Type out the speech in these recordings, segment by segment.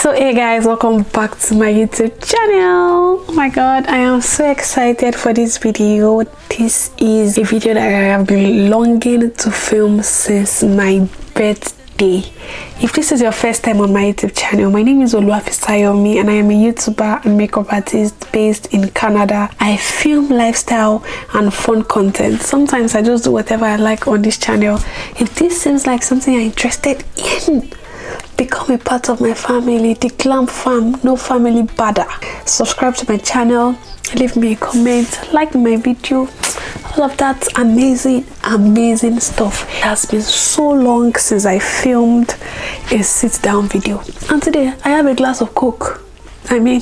So hey guys, welcome back to my YouTube channel. Oh my god, I am so excited for this video. This is a video that I have been longing to film since my birthday. If this is your first time on my YouTube channel, my name is FISSY and I am a YouTuber and makeup artist based in Canada. I film lifestyle and fun content. Sometimes I just do whatever I like on this channel. If this seems like something you're interested in, become a part of my family, the GLAM fam, no family bother. Subscribe to my channel, leave me a comment, like my video, all of that amazing stuff. It has been so long since I filmed a sit down video, and today I have a glass of Coke. I mean,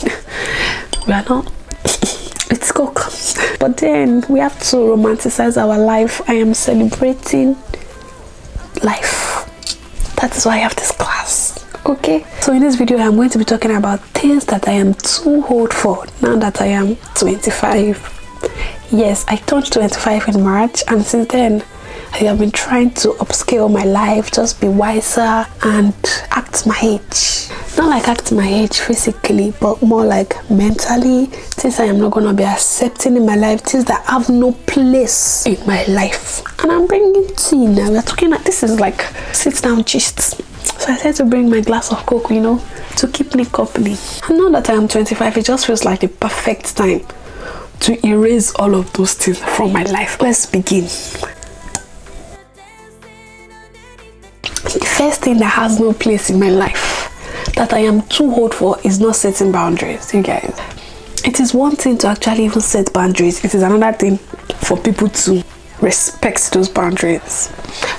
we are not it's Coke, but then we have to romanticize our life. I am celebrating life. That is why I have this class. Okay, so in this video I'm going to be talking about things that I am too old for now that I am 25. Yes, I turned 25 in March, and since then I have been trying to upscale my life, just be wiser and act my age. Not like act my age physically, but more like mentally. Things I am not going to be accepting in my life, things that have no place in my life. And I'm bringing tea now. We're talking like this is like sit down gist. So I said to bring my glass of Coke, you know, to keep me company. And now that I am 25, it just feels like the perfect time to erase all of those things from my life. Let's begin. The first thing that has no place in my life that I am too old for is not setting boundaries, you guys. It is one thing to actually even set boundaries. It is another thing for people to respect those boundaries.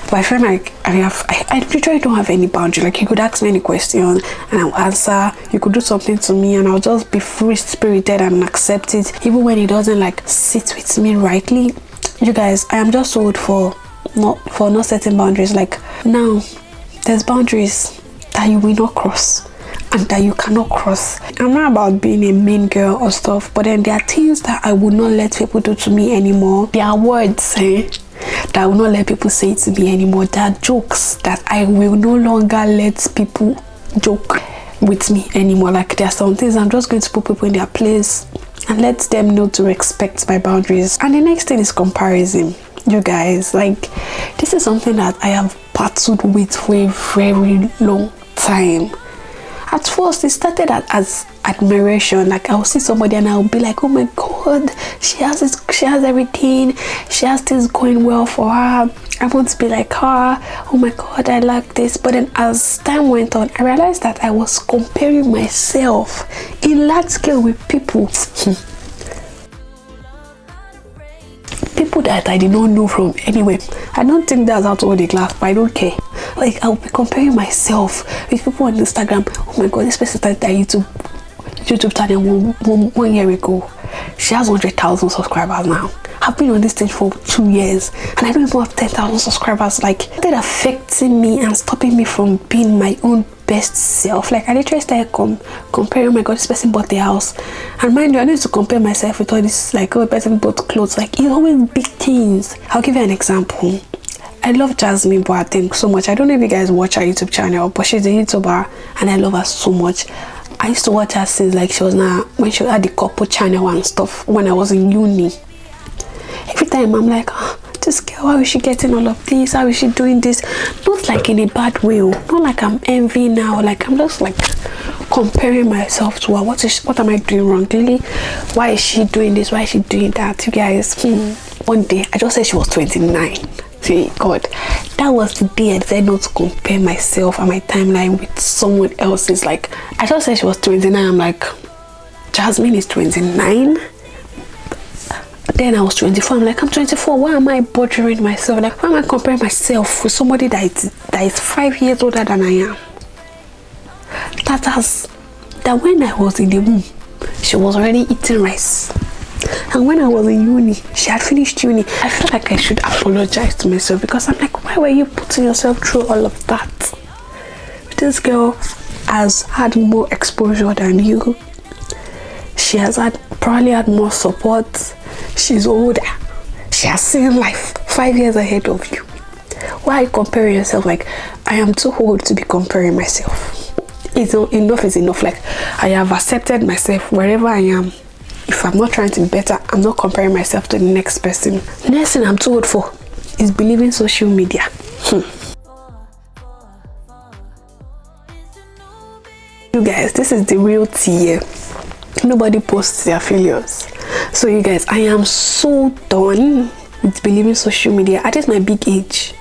But I feel like I literally don't have any boundary. Like, you could ask me any question and I'll answer. You could do something to me and I'll just be free spirited and accept it, even when it doesn't like sit with me rightly. You guys, I am just old for not setting boundaries. Like, now there's boundaries that you will not cross and that you cannot cross. I'm not about being a mean girl or stuff, but then there are things that I would not let people do to me anymore. There are words that I will not let people say to me anymore. There are jokes that I will no longer let people joke with me anymore. Like, there are some things I'm just going to put people in their place and let them know to respect my boundaries. And the next thing is comparison. You guys, like, this is something that I have battled with for a very long time. At first, it started as admiration. Like, I'll see somebody and I'll be like, oh my god, she has everything, she has this going well for her, I want to be like her, oh my god, I like this. But then as time went on, I realized that I was comparing myself in large scale with people that I did not know from anywhere. I don't think that's how to hold a glass, but I don't care. Like, I'll be comparing myself with people on Instagram. Oh my god, this person started their YouTube channel one year ago. She has 100,000 subscribers now. I've been on this stage for 2 years and I don't even have 10,000 subscribers. Like, that affecting me and stopping me from being my own best self. Like, I literally started comparing. Oh my god, this person bought the house, and mind you, I need to compare myself with all this, like, oh, person bought clothes. Like, it's always big things. I'll give you an example. I love Jasmine Boateng so much. I don't know if you guys watch her YouTube channel, but she's a YouTuber and I love her so much. I used to watch her since, like, she was now when she had the couple channel and stuff when I was in uni. Every time I'm like, oh, this girl, how is she getting all of this? How is she doing this? Not like in a bad way, not like I'm envying now. Like, I'm just like comparing myself to her. What am I doing wrongly? Why is she doing this? Why is she doing that? You guys, one day I just said she was 29. See, god, that was the day I decided not to compare myself and my timeline with someone else's. Like, I just said she was 29. I'm like, Jasmine is 29. Then I was 24. I'm like, I'm 24. Why am I bothering myself? Like, why am I comparing myself with somebody that is 5 years older than I am? That when I was in the womb, she was already eating rice. And when I was in uni, she had finished uni. I feel like I should apologize to myself, because I'm like, why were you putting yourself through all of that? This girl has had more exposure than you. She has probably had more support. She's older. She has seen life 5 years ahead of you. Why are you comparing yourself? Like, I am too old to be comparing myself. enough is enough. Like, I have accepted myself wherever I am. If I'm not trying to be better, I'm not comparing myself to the next person. Next thing I'm too old for is believing social media. You guys, this is the real tea. Nobody posts their failures. So you guys, I am so done with believing social media at this my big age.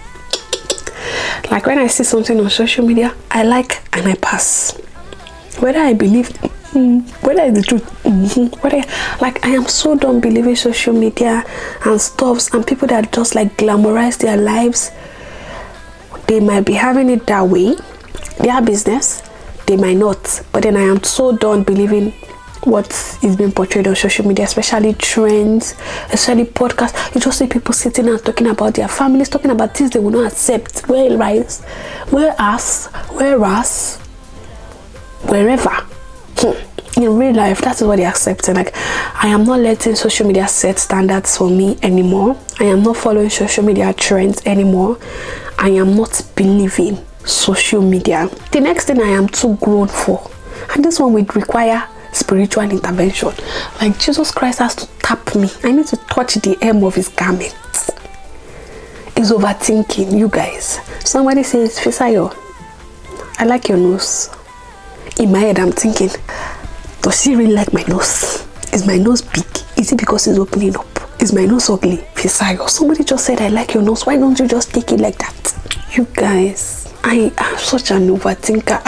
Like, when I see something on social media, I like and I pass. Whether I believe, whether it's the truth, like, I am so done believing social media and stuffs and people that just like glamorize their lives. They might be having it that way, their business, they might not, but then I am so done believing what is being portrayed on social media, especially trends, especially podcasts. You just see people sitting and talking about their families, talking about things they will not accept, whereas wherever. In real life, that is what they're accepting. Like, I am not letting social media set standards for me anymore. I am not following social media trends anymore. I am not believing social media. The next thing I am too grown for, and this one would require spiritual intervention. Like, Jesus Christ has to tap me. I need to touch the hem of his garment. Is overthinking, you guys. Somebody says, Fisayo, I like your nose. In my head, I'm thinking, does she really like my nose? Is my nose big? Is it because it's opening up? Is my nose ugly? Fisayo, somebody just said, I like your nose. Why don't you just take it like that? You guys, I am such an overthinker.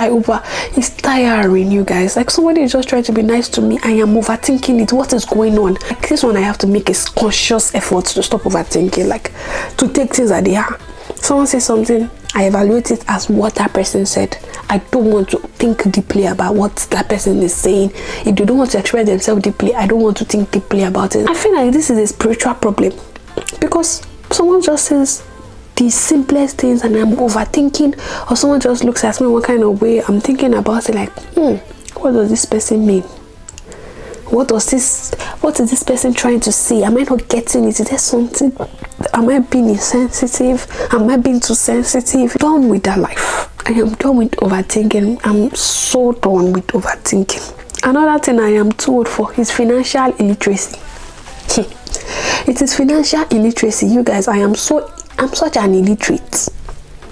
It's tiring, you guys. Like, somebody is just trying to be nice to me. I am overthinking it. What is going on? Like, this one, I have to make a conscious effort to stop overthinking. Like, to take things as they are. Someone says something, I evaluate it as what that person said. I don't want to think deeply about what that person is saying. If they don't want to express themselves deeply, I don't want to think deeply about it. I feel like this is a spiritual problem, because someone just says the simplest things and I'm overthinking, or someone just looks at me one kind of way, I'm thinking about it like, what does this person mean? What is this person trying to say? Am I not getting it? Is there something? Am I being insensitive? Am I being too sensitive? Done with that life. I am done with overthinking. I'm so done with overthinking. Another thing I am too old for is financial illiteracy. It is financial illiteracy, you guys. I'm such an illiterate.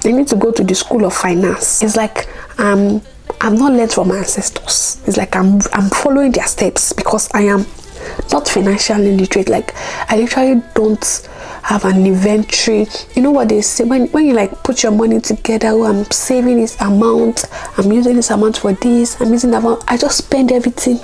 I need to go to the school of finance. It's like I'm not learned from my ancestors. It's like I'm following their steps, because I am not financially literate. Like, I literally don't have an inventory. You know what they say, when you like put your money together, oh, I'm saving this amount, I'm using this amount for this, I'm using that amount, I just spend everything.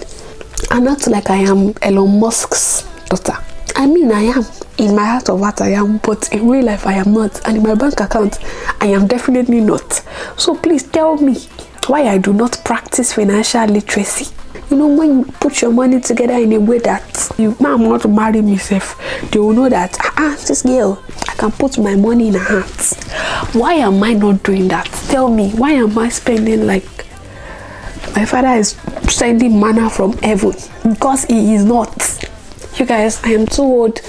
I'm not like I am Elon Musk's daughter. I mean, I am. In my heart of heart, I am, but in real life, I am not. And in my bank account, I am definitely not. So please tell me why I do not practice financial literacy. You know, when you put your money together in a way that you want to marry myself, they will know that this girl, I can put my money in her hands. Why am I not doing that? Tell me, why am I spending like my father is sending manna from heaven? Because he is not. You guys, I am too old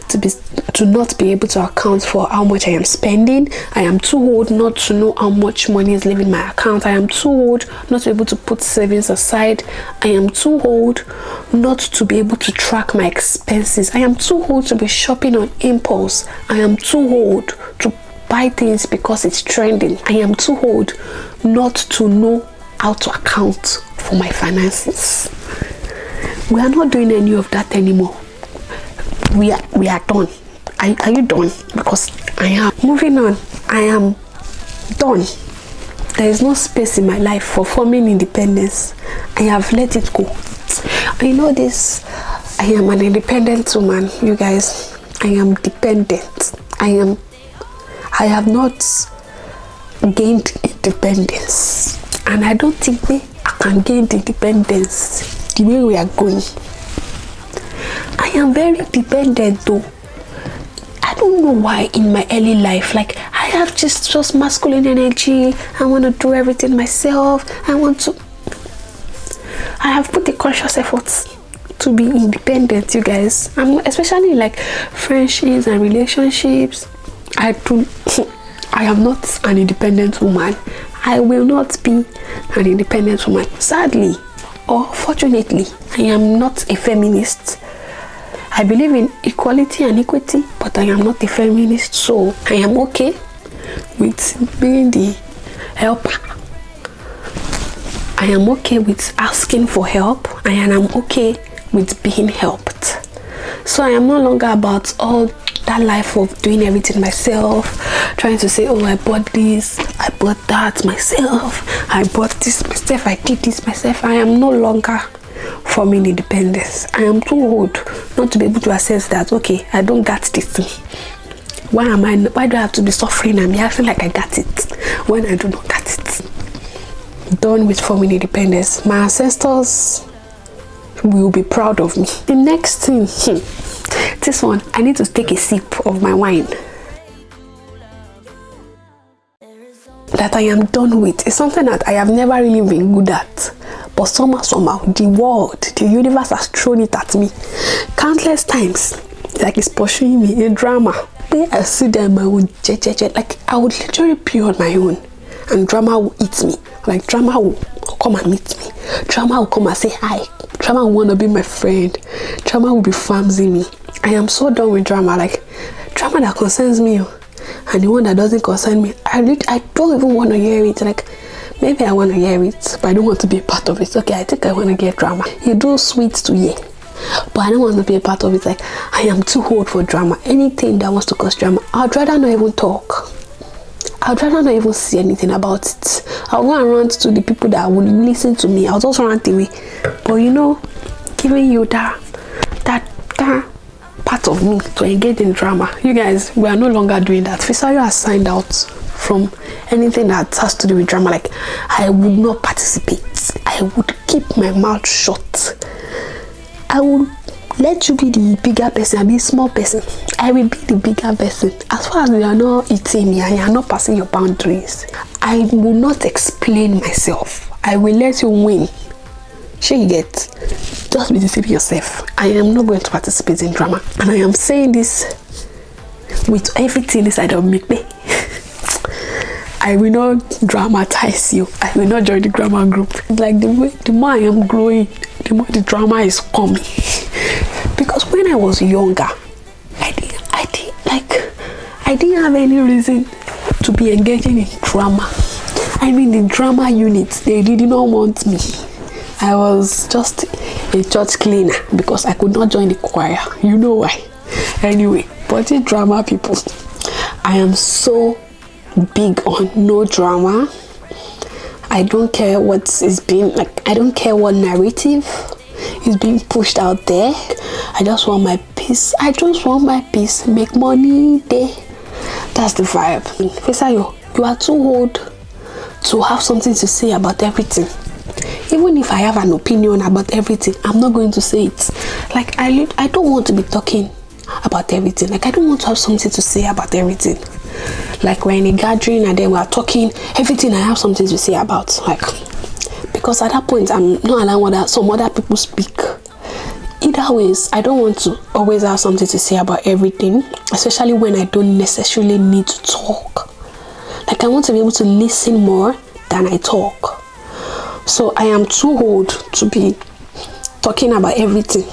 to not be able to account for how much I am spending. I am too old not to know how much money is leaving my account. I am too old not to be able to put savings aside. I am too old not to be able to track my expenses. I am too old to be shopping on impulse. I am too old to buy things because it's trending. I am too old not to know how to account for my finances. We are not doing any of that anymore. We are done. Are you done? Because I am. Moving on, I am done. There is no space in my life for forming independence. I have let it go. I know this. I am an independent woman, you guys. I am dependent. I have not gained independence, and I don't think I can gain independence the way we are going. I am very dependent though. I don't know why in my early life, like, I have just masculine energy. I want to do everything myself. I have put the conscious efforts to be independent, you guys. Especially in like friendships and relationships. I am not an independent woman. I will not be an independent woman. Sadly or fortunately, I am not a feminist. I believe in equality and equity, but I am not a feminist, so I am okay with being the helper. I am okay with asking for help, and I'm okay with being helped. So I am no longer about all that life of doing everything myself, trying to say, oh, I bought this, I bought that myself, I bought this myself, I did this myself. I am no longer forming independence. I am too old not to be able to assess that, okay, I don't got this thing. Why do I have to be suffering and be acting like I got it when I do not got it? Done with forming independence. My ancestors will be proud of me. The next thing, this one, I need to take a sip of my wine that I am done with. It's something that I have never really been good at, but somehow the world, the universe has thrown it at me countless times. Like it's pursuing me, a drama. I sit there on my own, like I would literally pee on my own and drama will eat me. Like drama will come and meet me, drama will come and say hi, drama will want to be my friend, drama will be famsing me. I am so done with drama. Like drama that concerns me and the one that doesn't concern me, I don't even want to hear it. Like maybe I want to hear it, but I don't want to be a part of it. Okay, I think I want to get drama. You do sweet to hear, but I don't want to be a part of it. Like I am too old for drama. Anything that wants to cause drama, I'd rather not even talk. I'd rather not even see anything about it. I'll go and rant to the people that would listen to me. I'll just rant away. But you know, giving you that part of me to engage in drama. You guys, we are no longer doing that. FISSY has signed out from anything that has to do with drama. Like I would not participate. I would keep my mouth shut. I would let you be the bigger person and be a small person. I will be the bigger person. As far as you are not eating me and you are not passing your boundaries, I will not explain myself. I will let you win. Sure you get? Just be deceiving yourself. I am not going to participate in drama. And I am saying this with everything inside of me. I will not dramatize you. I will not join the drama group. Like the more I am growing, the more the drama is coming. Because when I was younger, I didn't have any reason to be engaging in drama. I mean, the drama unit, they did not want me. I was just a church cleaner because I could not join the choir. You know why? Anyway, but the drama people, I am so big on no drama. I don't care what is being, like, I don't care what narrative is being pushed out there. I just want my peace. I just want my peace. Make money there. That's the vibe. FISSY, you are too old to have something to say about everything. Even if I have an opinion about everything, I'm not going to say it. Like I don't want to be talking about everything. Like I don't want to have something to say about everything. Like we're in a gathering and then we're talking everything I have something to say about. Like, because at that point I'm not allowing some other people speak. Either ways, I don't want to always have something to say about everything, especially when I don't necessarily need to talk. Like I want to be able to listen more than I talk. So I am too old to be talking about everything.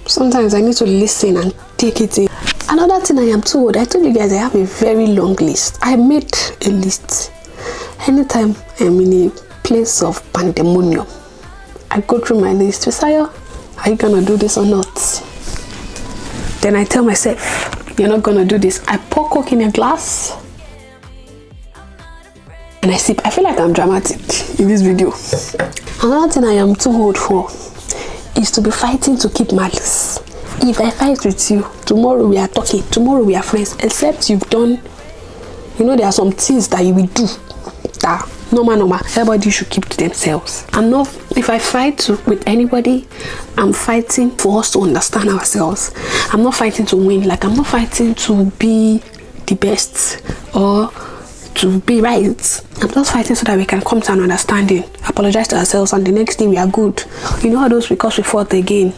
Sometimes I need to listen and take it in. Another thing, I am too old. I told you guys I have a very long list. I made a list. Anytime I'm in a place of pandemonium, I go through my list. FISSY, are you gonna do this or not? Then I tell myself, you're not gonna do this. I pour Coke in a glass and I sip. I feel like I'm dramatic in this video. Another thing I am too old for is to be fighting to keep malice. If I fight with you, tomorrow we are talking, tomorrow we are friends, except you've done, you know, there are some things that you will do that normal, everybody should keep to themselves. I'm not, if I fight with anybody, I'm fighting for us to understand ourselves. I'm not fighting to win. Like I'm not fighting to be the best or to be right. I'm just fighting so that we can come to an understanding, apologize to ourselves, and the next day we are good. You know how those, because we fought again,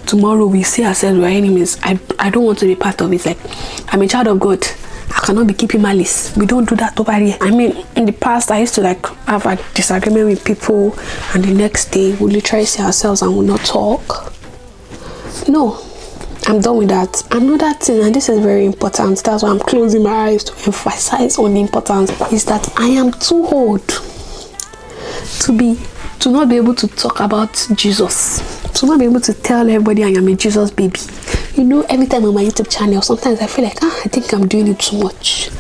tomorrow we see ourselves we are enemies. I don't want to be part of it. Like I'm a child of God I cannot be keeping malice. We don't do that over here. I mean, in the past, I used to like have a disagreement with people, and the next day we'll literally see ourselves and we'll not talk. No, I'm done with that. Another thing, and this is very important, that's why I'm closing my eyes to emphasize on the importance, is that I am too old to not be able to talk about Jesus, to not be able to tell everybody I am a Jesus baby. You know, every time on my YouTube channel, sometimes I feel like, I think I'm doing it too much.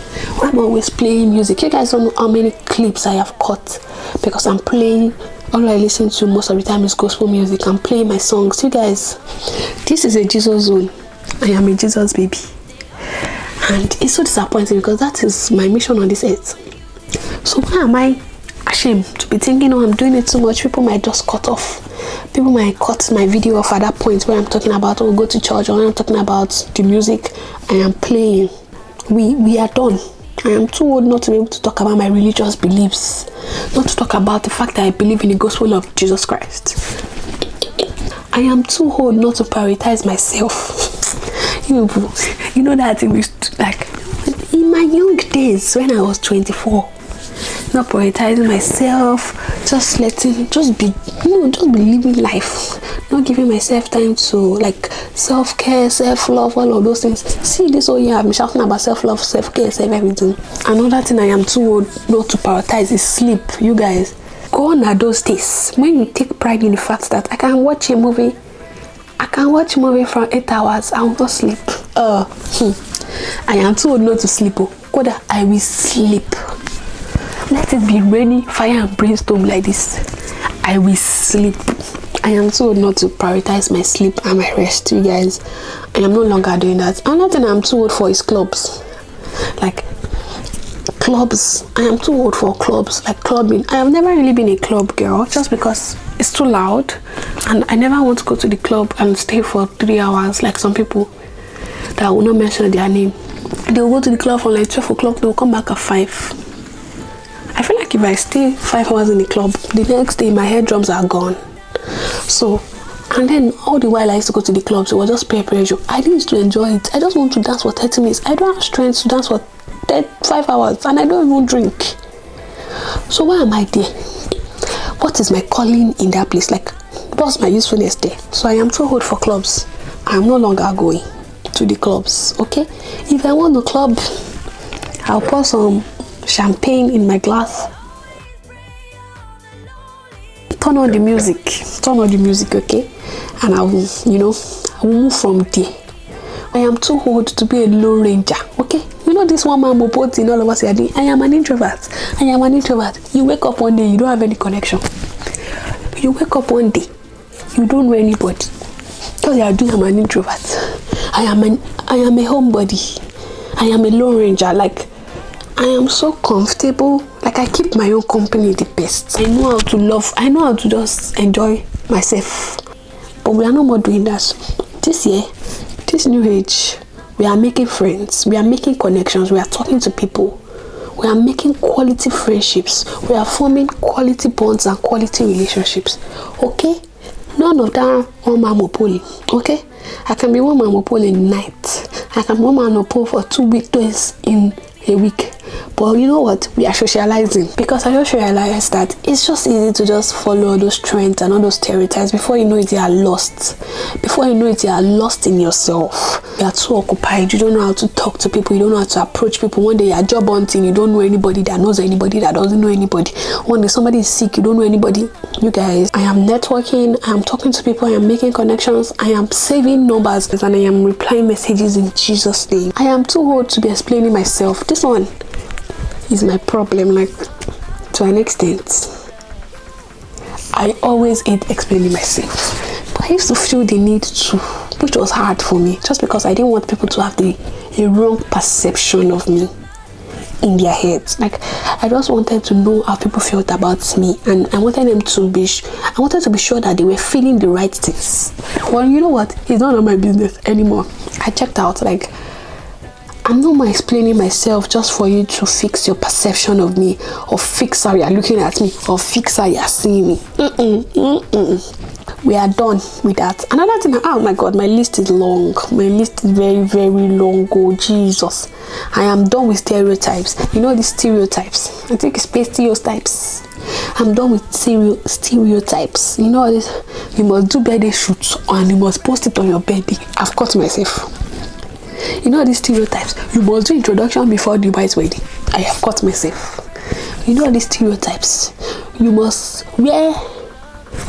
I'm always playing music. You guys don't know how many clips I have cut, because I'm playing, all I listen to most of the time is gospel music. I'm playing my songs. You guys, this is a Jesus zone. I am a Jesus baby. And it's so disappointing, because that is my mission on this earth. So why am I ashamed to be thinking, I'm doing it too much? People might just cut off. People might cut my video off at that point where I'm talking about, go to church, or when I'm talking about the music I am playing. We are done. I am too old not to be able to talk about my religious beliefs, not to talk about the fact that I believe in the gospel of Jesus Christ. I am too old not to prioritize myself. You know that it was like in my young days when I was 24. Not prioritizing myself, just be living life, not giving myself time to like self-care, self-love, all of those things. See, this whole year I've been shouting about self-love, self-care, self-everything. Another thing I am too old not to prioritize is sleep. You guys, gone are those days when you take pride in the fact that I can watch a movie for 8 hours, I will not sleep. I am too old not to sleep. Koda, I will sleep. Let it be rainy, fire and brainstorm like this, I will sleep. I am too old not to prioritize my sleep and my rest. You guys, I am no longer doing that. Another thing I'm too old for is clubs. Like clubs, I am too old for clubs, like clubbing. I have never really been a club girl, just because it's too loud, and I never want to go to the club and stay for 3 hours like some people that I will not mention their name. They will go to the club for like 12 o'clock, they will come back at 5. I feel like if I stay 5 hours in the club, the next day my eardrums are gone. So, and then all the while I used to go to the clubs, it was just peer pressure. I didn't to enjoy it. I just want to dance for 30 minutes. I don't have strength to dance for 5 hours, and I don't even drink. So why am I there? What is my calling in that place? Like, what's my usefulness there? So I am too old for clubs. I am no longer going to the clubs. Okay, if I want a club, I'll pour some champagne in my glass, turn on the music, okay, and I will move from there. I am too old to be a lone ranger. Okay, you know this one man moped in all of us are doing. I am an introvert. You wake up one day, you don't have any connection. You wake up one day, you don't know anybody, because you are doing, I'm an introvert. I am a homebody. I am a lone ranger. Like, I am so comfortable. Like, I keep my own company the best. I know how to love. I know how to just enjoy myself. But we are no more doing that. This year, this new age, we are making friends. We are making connections. We are talking to people. We are making quality friendships. We are forming quality bonds and quality relationships. Okay? None of that one man monopoly. Okay? I can be one man monopoly in the night. I can be one man monopoly for 2 weekdays in a week. But you know what? We are socializing, because I just realized that it's just easy to just follow those trends and all those stereotypes. Before you know it, you are lost. Before you know it, you are lost in yourself. You are too occupied. You don't know how to talk to people. You don't know how to approach people. One day you are job hunting. You don't know anybody that knows anybody that doesn't know anybody. One day somebody is sick. You don't know anybody. You guys, I am networking. I am talking to people. I am making connections. I am saving numbers, and I am replying messages in Jesus' name. I am too old to be explaining myself. This one is my problem, like, to an extent. I always hate explaining myself, but I used to feel the need to, which was hard for me, just because I didn't want people to have a wrong perception of me in their heads. Like, I just wanted to know how people felt about me, and I wanted to be sure that they were feeling the right things. Well, you know what? It's none of my business anymore. I checked out. Like, I'm not more explaining myself just for you to fix your perception of me, or fix how you're looking at me, or fix how you're seeing me. we are done with that. Another thing, oh my god, my list is long. My list is very, very long. Oh Jesus, I am done with stereotypes. You know these stereotypes, I think it's stereotypes. I'm done with stereotypes. You know this, you must do birthday shoots and you must post it on your birthday. I've cut myself. You know these stereotypes, you must do introduction before the bride's wedding. I have cut myself. You know these stereotypes, you must wear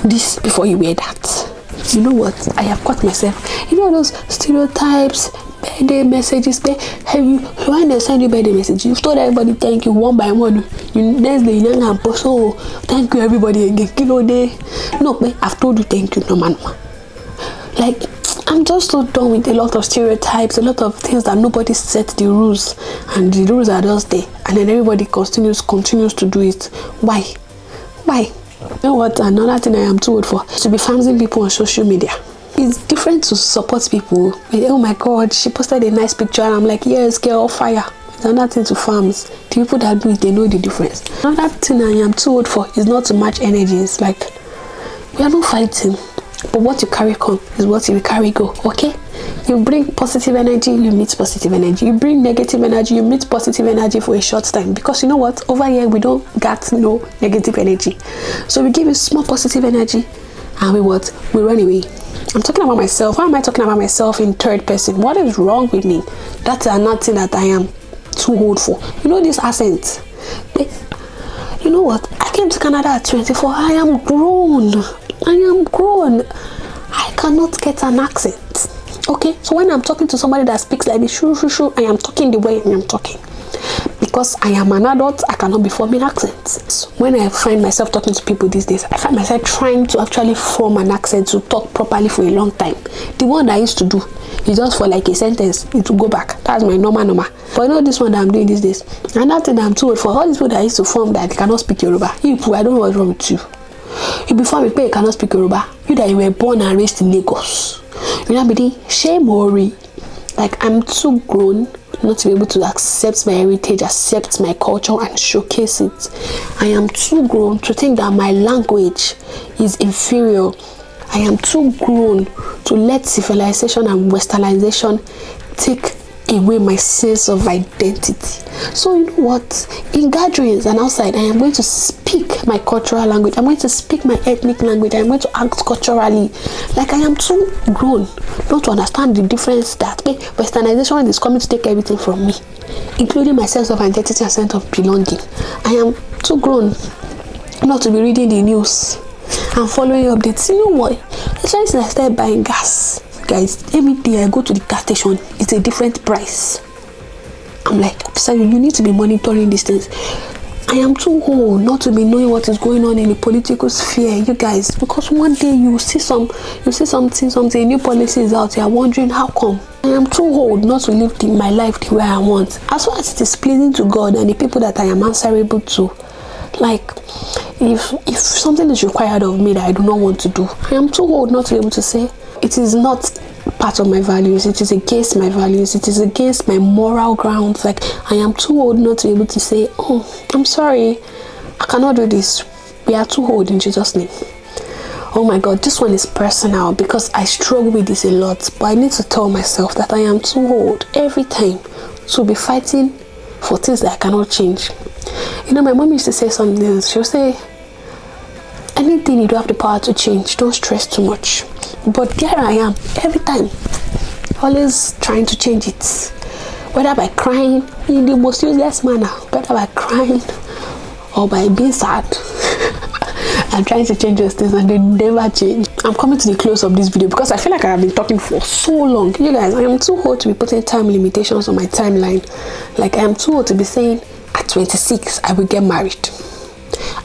this before you wear that. You know what, I have cut myself. You know those stereotypes, birthday messages, when they send you birthday message, you've told everybody thank you one by one. You next day you and post, oh thank you everybody again. You know they no, I've told you thank you no man. Like, I'm just so done with a lot of stereotypes, a lot of things that nobody set the rules, and the rules are just there, and then everybody continues to do it. Why? You know what, another thing I am too old for, to be fancying people on social media. It's different to support people. Oh my god, she posted a nice picture and I'm like, yes girl, fire. It's another thing to farms. The people that do it, they know the difference. Another thing I am too old for is not to match energies. Like, we are not fighting, but what you carry come is what you carry go. Okay, you bring positive energy, you meet positive energy. You bring negative energy, you meet positive energy for a short time, because you know what, over here we don't got no negative energy, so we give you small positive energy and we run away. I'm talking about myself. Why am I talking about myself in third person? What is wrong with me? That's another thing that I am too old for. You know this accent, you know what, I came to Canada at 24. I am grown. I cannot get an accent. Okay, so when I'm talking to somebody that speaks like this, I am talking the way I am talking, because I am an adult. I cannot be forming accents. So when I find myself talking to people these days, I find myself trying to actually form an accent to talk properly for a long time. The one that I used to do is just for like a sentence, it will go back. That's my normal. But you know this one that I'm doing these days, and that thing that I'm too old for, all these people that I used to form that they cannot speak Yoruba. I don't know what's wrong with you. You before me pay, you cannot speak Yoruba. You that you were born and raised in Lagos, you know be shame worry. Like, I'm too grown not to be able to accept my heritage, accept my culture and showcase it. I am too grown to think that my language is inferior. I am too grown to let civilization and westernization take away my sense of identity. So you know what, in gatherings and outside, I am going to speak my cultural language. I'm going to speak my ethnic language. I'm going to act culturally. Like, I am too grown not to understand the difference that westernization is coming to take everything from me, including my sense of identity and sense of belonging. I am too grown not to be reading the news and following updates. You know what, especially since I started buying gas, guys, every day I go to the gas station, it's a different price. I'm like, sorry, you need to be monitoring these things. I am too old not to be knowing what is going on in the political sphere, you guys, because one day you see something, a new policy is out, you are wondering how come. I am too old not to live my life the way I want, as far as it is pleasing to God and the people that I am answerable to. Like, if something is required of me that I do not want to do, I am too old not to be able to say it is not part of my values, it is against my values, it is against my moral grounds. Like, I am too old not to be able to say, oh, I'm sorry, I cannot do this. We are too old in Jesus' name. Oh my God, this one is personal because I struggle with this a lot, but I need to tell myself that I am too old every time to be fighting for things that I cannot change. You know, my mom used to say something. She'll say, anything you don't have the power to change, don't stress too much. But here I am, every time, always trying to change it. Whether by crying in the most useless manner, whether by crying or by being sad. I'm trying to change those things and they never change. I'm coming to the close of this video because I feel like I have been talking for so long. You guys, I am too old to be putting time limitations on my timeline. Like, I am too old to be saying, at 26, I will get married.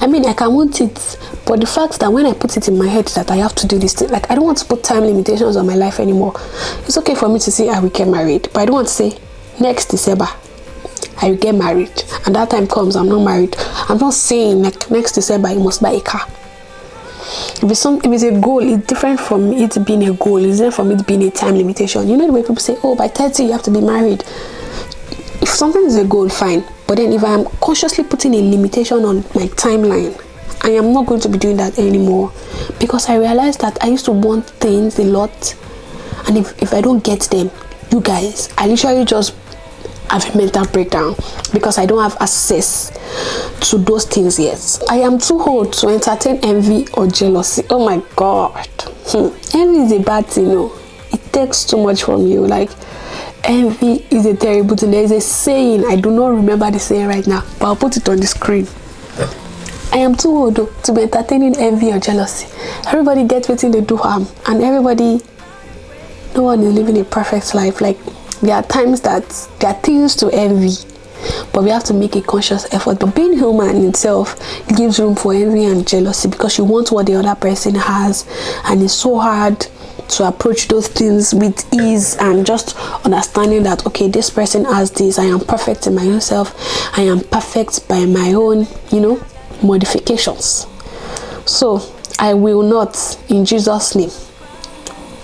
I mean, I can want it, but the fact that when I put it in my head that I have to do this thing, like, I don't want to put time limitations on my life anymore. It's okay for me to say I will get married, but I don't want to say next December I will get married, and that time comes, I'm not married. I'm not saying like next December you must buy a car. If it's a goal, it's different from it being a goal. It's different from it being a time limitation. You know the way people say, oh, by 30 you have to be married. If something is a goal, fine. But then if I'm consciously putting a limitation on my timeline, I am not going to be doing that anymore, because I realized that I used to want things a lot, and if I don't get them, you guys, I literally just have a mental breakdown because I don't have access to those things yet. I am too old to entertain envy or jealousy. Oh my god. Envy is a bad thing. No, it takes too much from you. Like, envy is a terrible thing. There is a saying, I do not remember the saying right now, but I'll put it on the screen. I am too old to be entertaining envy or jealousy. Everybody gets waiting they do harm, and everybody, no one is living a perfect life. Like, there are times that there are things to envy, but we have to make a conscious effort. But being human in itself gives room for envy and jealousy, because you want what the other person has, and it's so hard to approach those things with ease and just understanding that, okay, this person has this, I am perfect in my own self, I am perfect by my own, modifications. So I will not, in Jesus' name,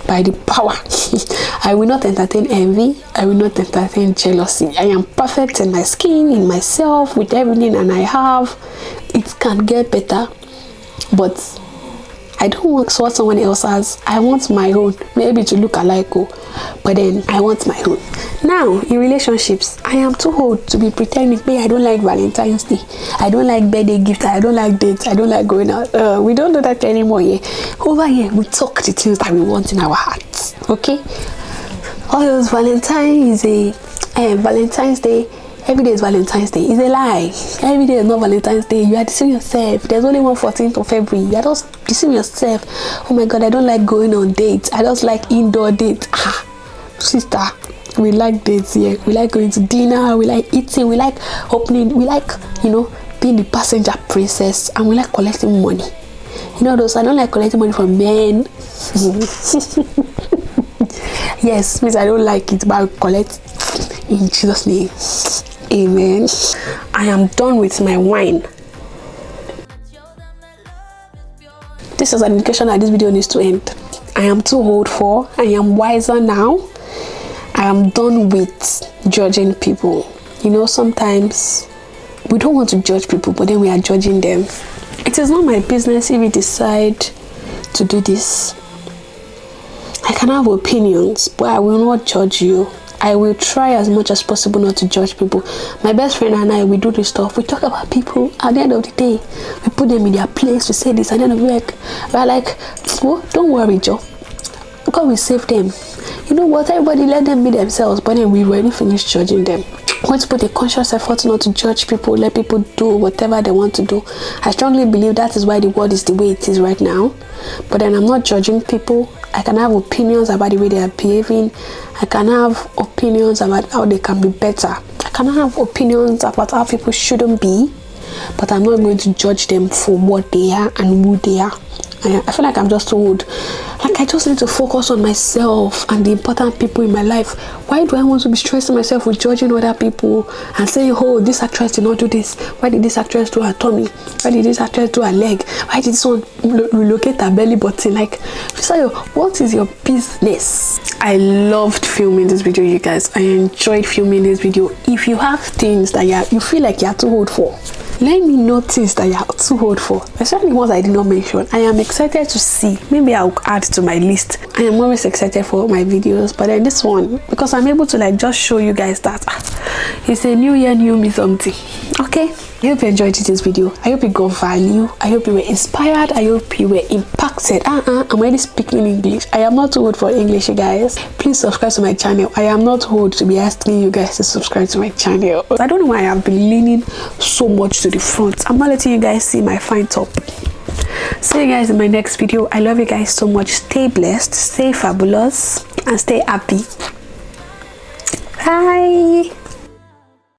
by the power, I will not entertain envy, I will not entertain jealousy. I am perfect in my skin, in myself, with everything, and I have. It can get better, but I don't want what someone else has. I want my own. Maybe to look alike, but then I want my own. Now, in relationships, I am too old to be pretending, hey, I don't like Valentine's Day, I don't like birthday gifts, I don't like dates, I don't like going out. We don't do that anymore. Over here, we talk the things that we want in our hearts. Okay? All those Valentine's Day, every day is Valentine's Day. It's a lie. Every day is not Valentine's Day. You are deceiving yourself. There's only one 14th of February. You are just deceiving yourself. Oh my god, I don't like going on dates. I just like indoor dates. Sister, we like dates here. We like going to dinner. We like eating. We like opening. We like, being the passenger princess. And we like collecting money. Those, I don't like collecting money from men. Yes, means I don't like it, but I'll collect in Jesus' name. Amen. I am done with my wine. This is an indication that this video needs to end. I am too old for. I am wiser now. I am done with judging people. Sometimes we don't want to judge people, but then we are judging them. It is not my business if you decide to do this. I can have opinions, but I will not judge you. I will try as much as possible not to judge people. My best friend and I, we do this stuff. We talk about people. At the end of the day, we put them in their place. We say this, and then we're like, oh, don't worry, Joe. God will save them. You know what? Everybody let them be themselves. But then we already finished judging them. I want to put a conscious effort not to judge people. Let people do whatever they want to do. I strongly believe that is why the world is the way it is right now. But then I'm not judging people. I can have opinions about the way they are behaving. I can have opinions about how they can be better. I can have opinions about how people shouldn't be, but I'm not going to judge them for what they are and who they are. I feel like I'm just too old. Like, I just need to focus on myself and the important people in my life. Why do I want to be stressing myself with judging other people and saying, oh, this actress did not do this? Why did this actress do her tummy? Why did this actress do her leg? Why did this one relocate her belly button? Like, what is your business? I loved filming this video, you guys. I enjoyed filming this video. If you have things that you feel like you're too old for, let me know things that you're too old for, especially ones I did not mention. I am excited to see. Maybe I'll add to my list. I am always excited for my videos, but then this one, because I'm able to just show you guys that it's a new year, new me something. Okay, I hope you enjoyed this video. I hope you got value. I hope you were inspired. I hope you were impacted. I'm already speaking English. I am not too old for English, you guys. Please subscribe to my channel. I am not old to be asking you guys to subscribe to my channel. I don't know why I have been leaning so much to the front. I'm not letting you guys see my fine top. See you guys in my next video. I love you guys so much. Stay blessed, stay fabulous, and stay happy. Bye.